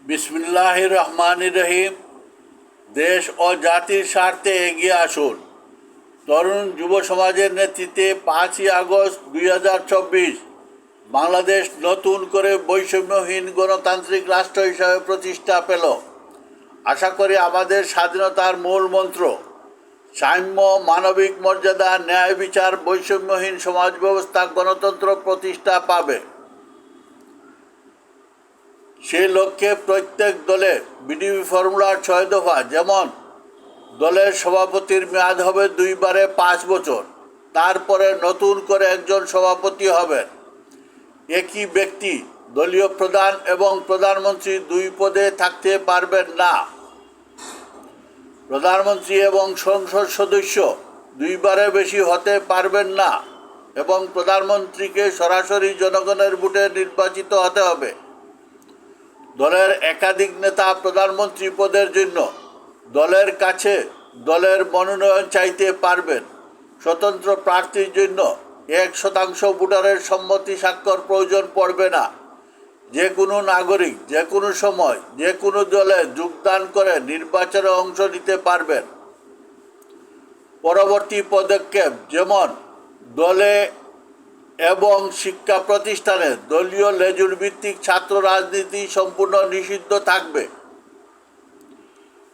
বিসমিল্লাহির রহমানির রহিম। দেশ ও জাতির স্বার্থে এগিয়ে আসুন। তরুণ যুব সমাজের নেতৃত্বে 5ই আগস্ট 2024 বাংলাদেশ নতুন করে বৈষম্যহীন গণতান্ত্রিক রাষ্ট্র হিসাবে প্রতিষ্ঠা পেল। আশা করি আমাদের স্বাধীনতার মূল মন্ত্র সাম্য, মানবিক মর্যাদা, ন্যায় বিচার, বৈষম্যহীন সমাজ ব্যবস্থা, গণতন্ত্র প্রতিষ্ঠা পাবে। সেই লক্ষ্যে প্রত্যেক দলে বিডিপি ফর্মুলার 6 দফা, যেমন দলের সভাপতির মেয়াদ হবে 2 বারে 5 বছর, তারপরে নতুন করে একজন সভাপতি হবেন। একই ব্যক্তি দলীয় প্রধান এবং প্রধানমন্ত্রী 2 পদে থাকতে পারবেন না। প্রধানমন্ত্রী এবং সংসদ সদস্য 2 বারের বেশি হতে পারবেন না এবং প্রধানমন্ত্রীকে সরাসরি জনগণের ভোটে নির্বাচিত হতে হবে। দলের একাধিক নেতা প্রধানমন্ত্রী পদের জন্য দলের কাছে দলের মনোনয়ন চাইতে পারবেন। স্বতন্ত্র প্রার্থীর জন্য 1% ভোটারের সম্মতি স্বাক্ষর প্রয়োজন পড়বে না। যে কোনো নাগরিক যে কোনো সময় যে কোনো দলে যোগদান করে নির্বাচনে অংশ নিতে পারবেন। পরবর্তী পদক্ষেপ, যেমন দলে এবং শিক্ষা প্রতিষ্ঠানে দলীয় লেজুর ভিত্তিক ছাত্র রাজনীতি সম্পূর্ণ নিষিদ্ধ থাকবে।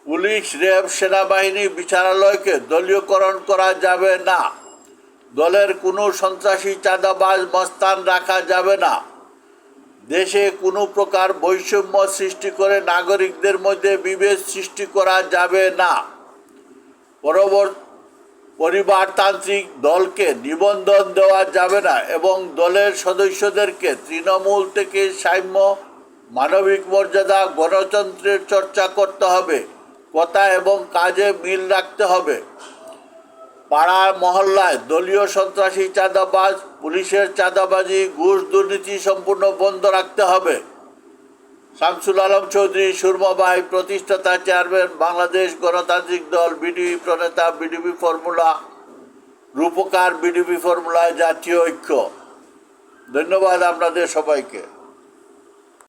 পুলিশ, র্যাব, সেনাবাহিনী, বিচারালয়কে দলীয়করণ করা যাবে না। দলের কোনো সন্ত্রাসী, চাঁদাবাজ, মস্তান রাখা যাবে না। দেশে কোনো প্রকার বৈষম্য সৃষ্টি করে নাগরিকদের মধ্যে বিভেদ সৃষ্টি করা যাবে না। পরিবারতান্ত্রিক দলকে নিবন্ধন দেওয়া যাবে না এবং দলের সদস্যদেরকে তৃণমূল থেকে সাম্য, মানবিক মর্যাদা, গণতন্ত্রের চর্চা করতে হবে। কথা এবং কাজে মিল রাখতে হবে। পাড়া মহল্লায় দলীয় সন্ত্রাসী, চাঁদাবাজ, পুলিশের চাঁদাবাজি, ঘুষ, দুর্নীতি সম্পূর্ণ বন্ধ রাখতে হবে। শামসুল আলম চৌধুরী, সুরমা ভাই, প্রতিষ্ঠাতা চেয়ারম্যান, বাংলাদেশ গণতান্ত্রিক দল, বিডিপি প্রণেতা, বিডিপি ফর্মুলা, রূপকার, বিডিপি ফর্মুলায় জাতীয় ঐক্য। ধন্যবাদ আপনাদের সবাইকে।